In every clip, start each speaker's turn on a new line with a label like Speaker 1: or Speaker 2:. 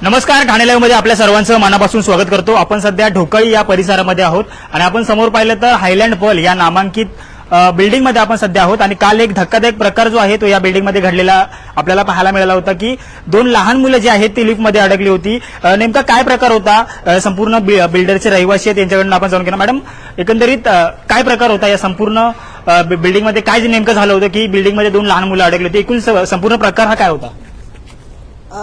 Speaker 1: नमस्कार, ठाणे लाईव्ह मध्ये आपल्या सर्वांचं मनापासून स्वागत करतो। आपण सध्या ढोकळी या परिसरामध्ये आहोत आणि आपण समोर पाहिलं तर हायलँड पॉल या नामांकित बिल्डिंग मध्ये आपण सध्या आहोत आणि काल एक धक्कादायक प्रकार जो आहे तो या बिल्डिंग मध्ये घडलेला आपल्याला पाहायला मिळाला होता की दोन लहान मुलं जी आहेत ती लिफ्ट मध्ये अडकली होती। नेमका काय प्रकार होता संपूर्ण बिल्डरचे रहिवासी आहेत त्यांच्याकडून आपण जाणून घेणार। मॅडम, एकंदरीत काय प्रकार होता या संपूर्ण बिल्डिंग मध्ये, काय नेमकं झालं होतं की बिल्डिंग मध्ये दोन लहान मुलं अडकली होती, एकूण संपूर्ण प्रकार हा काय होता?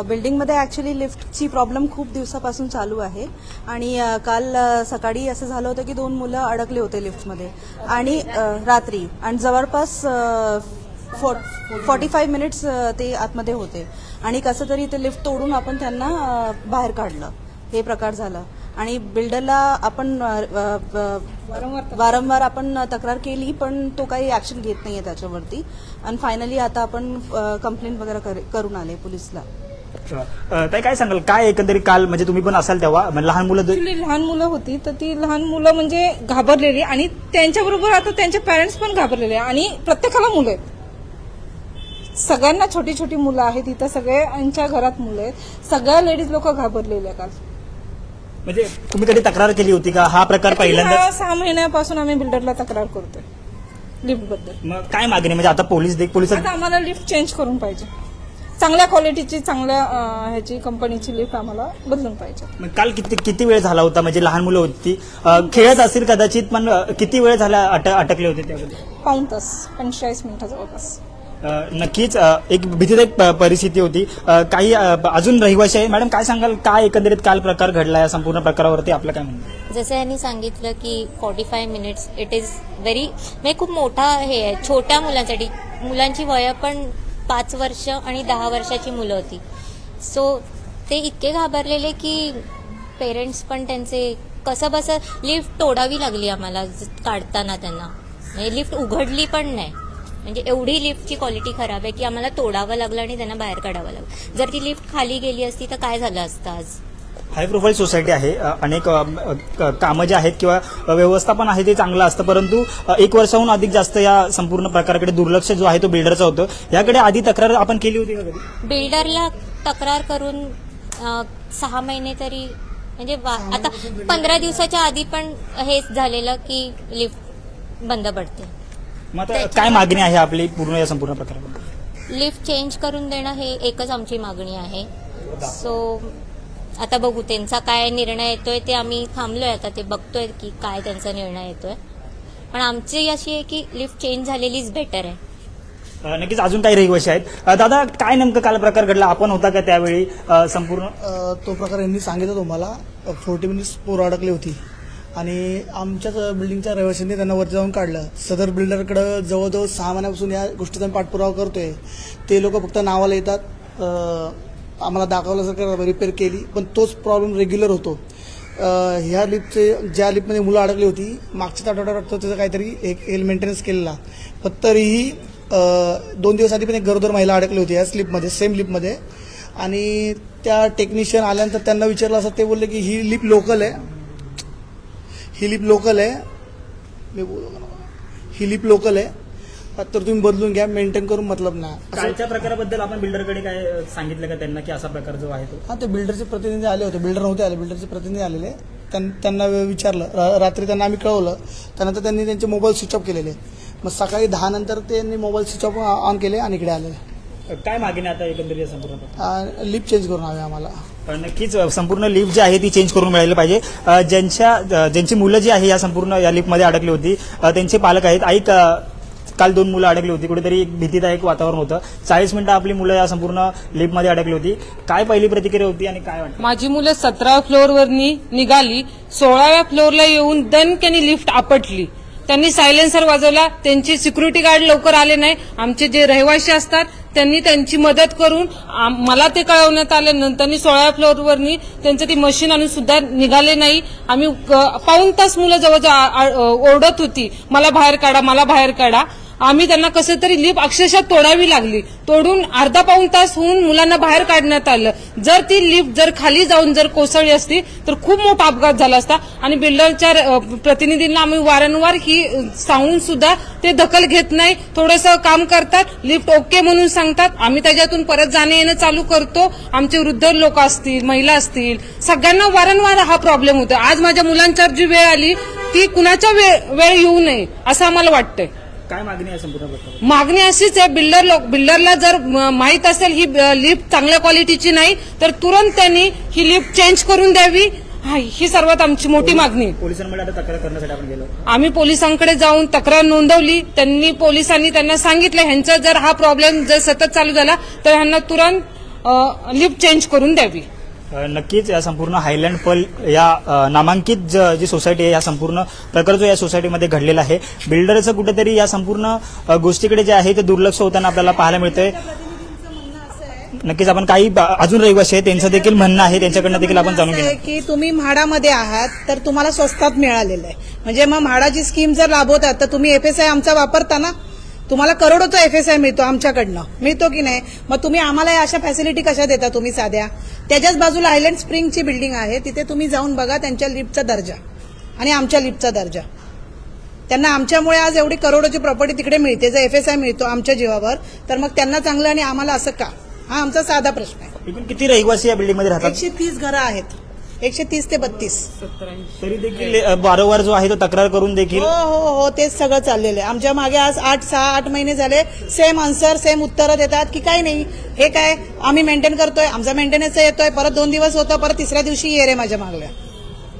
Speaker 2: बिल्डिंगमध्ये ऍक्च्युली लिफ्टची प्रॉब्लेम खूप दिवसापासून चालू आहे आणि काल सकाळी असं झालं होतं की दोन मुलं अडकले होते लिफ्टमध्ये आणि रात्री आणि जवळपास 45 मिनिट्स ते आतमध्ये होते आणि कसं तरी ते लिफ्ट तोडून आपण त्यांना बाहेर काढलं। हे प्रकार झाला आणि बिल्डरला आपण वारंवार आपण तक्रार केली पण तो काही ऍक्शन घेत नाहीये त्याच्यावरती आणि फायनली आता आपण कंप्लेंट वगैरे करून आले पोलिसला।
Speaker 1: ताई, काय सांगाल, काय एकंदरीत काल म्हणजे तुम्ही पण असाल तेव्हा लहान
Speaker 3: मुलं होती तर ती लहान मुलं म्हणजे घाबरलेली आणि त्यांच्याबरोबर आता त्यांचे पॅरेंट्स पण घाबरलेले आणि प्रत्येकाला मुलं आहेत, सगळ्यांना छोटी छोटी मुलं आहेत, इथं सगळ्यांच्या घरात मुलं आहेत, सगळ्या लेडीज लोक घाबरलेल्या काल।
Speaker 1: म्हणजे तुम्ही कधी तक्रार केली होती का? हा प्रकार पहिल्यांदा
Speaker 3: 6 महिन्यापासून आम्ही बिल्डरला तक्रार करतोय लिफ्ट बद्दल।
Speaker 1: मग काय मागणी, म्हणजे आता पोलीस
Speaker 3: आता आम्हाला लिफ्ट चेंज करून पाहिजे, चांगल्या क्वालिटीची चांगल्या ह्याची कंपनीची लिफ्ट आम्हाला बदलून पाहिजे।
Speaker 1: मग काल किती वेळ झाला होता? म्हणजे लहान मुलं होती, खेळत असतील कदाचित, पण किती वेळ झाला अटकले होते त्यामध्ये?
Speaker 3: पाऊण तास, 45 मिनिटं जवळपास।
Speaker 1: नक्कीच एक भीतीदायक परिस्थिती होती। काही अजून रहिवासी आहे। मॅडम, काय सांगाल, काय एकंदरीत काल प्रकार घडला, या संपूर्ण प्रकारावरती आपलं काय म्हणणं?
Speaker 4: जसं यांनी सांगितलं की 45 मिनिट्स इट इज व्हेरी, म्हणजे खूप मोठा हे आहे छोट्या मुलांसाठी। मुलांची वय पण 5 वर्ष आणि 10 वर्षाची मुलं होती, सो ते इतके घाबरलेले की पेरेंट्स पण त्यांचे कसं बसं लिफ्ट तोडावी लागली आम्हाला काढताना त्यांना, म्हणजे लिफ्ट उघडली पण नाही, म्हणजे एवढी लिफ्टची क्वालिटी खराब आहे की आम्हाला तोडावं लागलं आणि त्यांना बाहेर काढावं लागलं। जर ती लिफ्ट खाली गेली असती तर काय झालं असतं आज?
Speaker 1: हाय प्रोफाईल सोसायटी आहे, अनेक कामं जे आहेत किंवा व्यवस्थापन आहे ते चांगलं असतं, परंतु 1 वर्षाहून अधिक जास्त या संपूर्ण प्रकाराकडे दुर्लक्ष जो आहे तो बिल्डरचं होतं। याकडे आधी तक्रार आपण केली होती का कधी?
Speaker 4: बिल्डरला तक्रार करून 6 महिने तरी, म्हणजे आता 15 दिवसाच्या आधी पण हेच झालेलं की लिफ्ट बंद पडते।
Speaker 1: मग आता काय मागणी आहे आपली पूर्ण या संपूर्ण प्रकाराबद्दल?
Speaker 4: लिफ्ट चेंज करून देणं हे एकच आमची मागणी आहे। सो आता बघू त्यांचा काय निर्णय येतोय, ते आम्ही थांबलोय, आता ते बघतोय की काय त्यांचा निर्णय येतोय, पण आमची अशी आहे की लिफ्ट चेंज झालेलीच बेटर आहे।
Speaker 1: नक्कीच अजून काही रहिवासी आहेत। दादा, काय नेमकं काल प्रकार घडला? आपण होता का त्यावेळी? संपूर्ण
Speaker 5: तो प्रकार यांनी सांगितलं तुम्हाला, 40 मिनिट्स पोरं अडकली होती आणि आमच्याच बिल्डिंगच्या रहिवाशांनी त्यांना वरती जाऊन काढलं। सदर बिल्डरकडे जवळजवळ 6 महिन्यापासून या गोष्टीचा पाठपुरावा करतोय, ते लोक फक्त नावाला येतात, आम्हाला दाखवल्यासारखं रिपेअर केली, पण तोच प्रॉब्लेम रेग्युलर होतो। ह्या लिफ्टचे ज्या लिफ्टमध्ये मुलं अडकली होती मागच्याच आठवड्यात वाटतं त्याचं काहीतरी एक मेंटेनन्स केलेला, पण तरीही 2 दिवस आधी पण एक गरोदर महिला अडकली होती या लिफ्टमध्ये, सेम लिफ्टमध्ये, आणि त्या टेक्निशियन आल्यानंतर त्यांना विचारलं असं, ते बोलले की ही लिफ्ट लोकल आहे, ही लिफ्ट लोकल आहे, मी बोलू ही लिफ्ट लोकल आहे, तर तुम्ही बदलून घ्या, मेंटेन करून मतलब नाही।
Speaker 1: कालच्या प्रकाराबद्दल आपण बिल्डरकडे काय सांगितलं का त्यांना की असा प्रकार जो आहे तो?
Speaker 5: हां, ते बिल्डरचे प्रतिनिधी आले होते, बिल्डर नव्हते आले, बिल्डरचे प्रतिनिधी आलेले, त्यांना विचारलं, रात्री त्यांना आम्ही कळवलं, त्यानंतर त्यांनी त्यांचे मोबाईल स्विच ऑफ केलेले, मग सकाळी 10 नंतर त्यांनी मोबाईल स्विच ऑफ ऑन केले आणि इकडे आलेले।
Speaker 1: काय मागणी आता एकंदरीत संपूर्ण?
Speaker 5: लिफ्ट चेंज करून हवे आम्हाला।
Speaker 1: नक्कीच संपूर्ण लिफ्ट जी आहे ती चेंज करून मिळायला पाहिजे। ज्यांची मुलं जी आहे या संपूर्ण या लिफ्टमध्ये अडकली होती त्यांचे पालक आहेत। आई, काल 2 मुलं अडकली होती, कुठेतरी एक भीतीदायक वातावरण होतं, 40 मिनिटं आपली मुलं या संपूर्ण लिफ्टमध्ये अडकली होती, काय पहिली प्रतिक्रिया होती आणि काय वाटतं?
Speaker 6: माझी मुलं 17व्या फ्लोअरवरनी निघाली, 16व्या फ्लोअरला येऊन दणक्याने लिफ्ट आपटली, त्यांनी सायलेन्सर वाजवला, त्यांचे सिक्युरिटी गार्ड लवकर आले नाही, आमचे जे रहिवासी असतात त्यांनी त्यांची मदत करून मला ते कळवण्यात आल्यानंतर त्यांनी 16व्या फ्लोअरवरनी त्यांचं ती मशीन आणून सुद्धा निघाले नाही। आम्ही पाऊण तास मुलं जवळजवळ ओरडत होती, मला बाहेर काढा, मला बाहेर काढा, आम्ही त्यांना कसं तरी लिफ्ट अक्षरशः तोडावी लागली. तोडून अर्धा पाऊण तास होऊन मुलांना बाहेर काढण्यात आलं. जर ती लिफ्ट जर खाली जाऊन जर कोसळली असती तर खूप मोठा अपघात झाला असता. आणि बिल्डरच्या प्रतिनिधींना आम्ही वारंवार ही सांगून सुद्धा ते दखल घेत नाही. थोडंसं काम करतात, लिफ्ट ओके म्हणून सांगतात, आम्ही त्याच्यातून परत जाणे येणं चालू करतो. आमचे वृद्ध लोक असतील, महिला असतील, सगळ्यांना वारंवार हा प्रॉब्लेम होतो. आज माझ्या मुलांच्यावर जी वेळ आली ती कुणाच्या वेळ येऊ नये असं आम्हाला वाटतंय.
Speaker 1: काय मागणी आहे संपूर्ण प्रकार?
Speaker 6: मागणी अशीच आहे, बिल्डरला जर माहित असेल ही लिफ्ट चांगल्या क्वालिटीची नाही तर तुरंत त्यांनी ही लिफ्ट चेंज करून द्यावी. ही सर्वात आमची मोठी मागणी आहे.
Speaker 1: पोलिसांमध्ये आता तक्रार करण्यासाठी आपण गेलो.
Speaker 6: आम्ही पोलिसांकडे जाऊन तक्रार नोंदवली. पोलिसांनी त्यांना सांगितलं ह्यांचा जर हा प्रॉब्लेम जर सतत चालू झाला तर ह्यांना तुरंत लिफ्ट चेंज करून द्यावी.
Speaker 1: नक्कीच या संपूर्ण हायलँड पर्ल या नामांकित जी सोसायटी आहे या संपूर्ण प्रकार जो या सोसायटीमध्ये घडलेला आहे, बिल्डरचं कुठेतरी या संपूर्ण गोष्टीकडे जे आहे ते दुर्लक्ष होताना आपल्याला पाहायला मिळतंय. नक्कीच आपण काही अजून रहिवासी आहेत त्यांचं देखील म्हणणं आहे, त्यांच्याकडनं देखील आपण जाणून घेऊ.
Speaker 7: की तुम्ही म्हाडामध्ये आहात तर तुम्हाला स्वस्तात मिळालेलं आहे. म्हणजे मग म्हाडाची स्कीम जर राबवतात तर तुम्ही एफएसआय आमचा वापरता ना. तुम्हाला करोडोचा एफएसआय मिळतो आमच्याकडनं, मिळतो की नाही? मग तुम्ही आम्हाला अशा फॅसिलिटी कशा देता तुम्ही साध्या? त्याच्याच बाजूला हायलँड स्प्रिंगची बिल्डिंग आहे, तिथे तुम्ही जाऊन बघा त्यांच्या लिफ्टचा दर्जा आणि आमच्या लिफ्टचा दर्जा. त्यांना आमच्यामुळे आज एवढी करोडोची प्रॉपर्टी तिकडे मिळते, जर एफएसआय मिळतो आमच्या जीवावर, तर मग त्यांना चांगलं आणि आम्हाला असं का? हा आमचा साधा प्रश्न आहे.
Speaker 1: एकूण किती रहिवासी या बिल्डिंगमध्ये राहतात?
Speaker 7: 130 घरं आहेत, 130 ते 32.
Speaker 1: तरी देखील वारंवार जो आहे तो तक्रार करून देखील
Speaker 7: हो तेच सगळं चाललेलं आहे. आमच्या मागे आज 6-8 महिने झाले सेम आन्सर, सेम उत्तरं देतात की काही नाही, हे काय आम्ही मेंटेन करतोय, आमचा मेंटेनन्स येतोय, परत 2 दिवस होतं, परत तिसऱ्या दिवशी ये रे माझ्या मागल्या.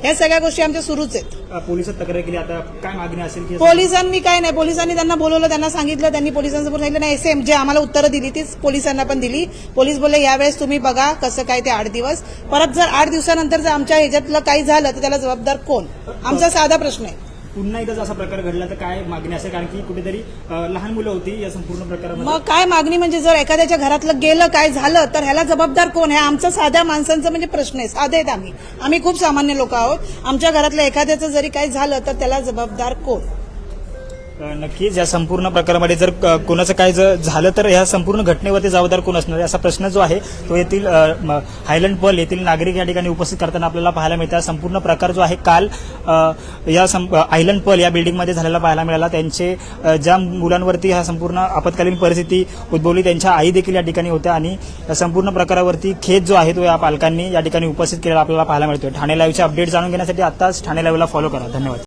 Speaker 7: ह्या सगळ्या गोष्टी आमच्या सुरूच आहेत.
Speaker 1: पोलिसात तक्रार केली, आता काय मागणी असेल की
Speaker 7: पोलिसांनी काय नाही, पोलिसांनी त्यांना बोलवलं, त्यांना सांगितलं, त्यांनी पोलिसांसमोर सांगितलं नाही, सेम जे आम्हाला उत्तरं दिली तीच पोलिसांना पण दिली. पोलीस बोलले यावेळेस तुम्ही बघा कसं काय ते 8 दिवस, परत जर 8 दिवसानंतर जर आमच्या ह्याच्यातलं काही झालं तर त्याला जबाबदार कोण? आमचा साधा प्रश्न आहे.
Speaker 1: पुन्हा एकदा असा प्रकार घडला तर काय मागणी असेल? कारण की कुठेतरी लहान मुलं होती या संपूर्ण प्रकारामध्ये.
Speaker 7: मग काय मागणी म्हणजे जर एखाद्याच्या घरातलं गेलं काय झालं तर ह्याला जबाबदार कोण? हे आमचा साध्या माणसांचा म्हणजे प्रश्न आहे. साधे आहेत आम्ही खूप सामान्य लोक आहोत. आमच्या घरातलं एखाद्याचं जरी काय झालं तर त्याला जबाबदार कोण?
Speaker 1: नक्कीच या संपूर्ण प्रकारामध्ये जर कोणाचं काय जर झालं तर या संपूर्ण घटनेवरती जबाबदार कोण असणार असा प्रश्न जो आहे तो येथील हायलँड पर्ल येथील नागरिक या ठिकाणी उपस्थित करताना आपल्याला पाहायला मिळतात. संपूर्ण प्रकार जो आहे काल या हायलँड पर्ल या बिल्डिंगमध्ये झालेला पाहायला मिळाला. त्यांचे ज्या मुलांवरती हा संपूर्ण आपत्कालीन परिस्थिती उद्भवली त्यांच्या आई देखील या ठिकाणी होत्या आणि या संपूर्ण प्रकारावरती खेद जो आहे तो या पालकांनी या ठिकाणी उपस्थित केलेला आपल्याला पाहायला मिळतोय. ठाणे लाईव्हचे अपडेट जाणून घेण्यासाठी आताच ठाणे लाईव्हला फॉलो करा. धन्यवाद.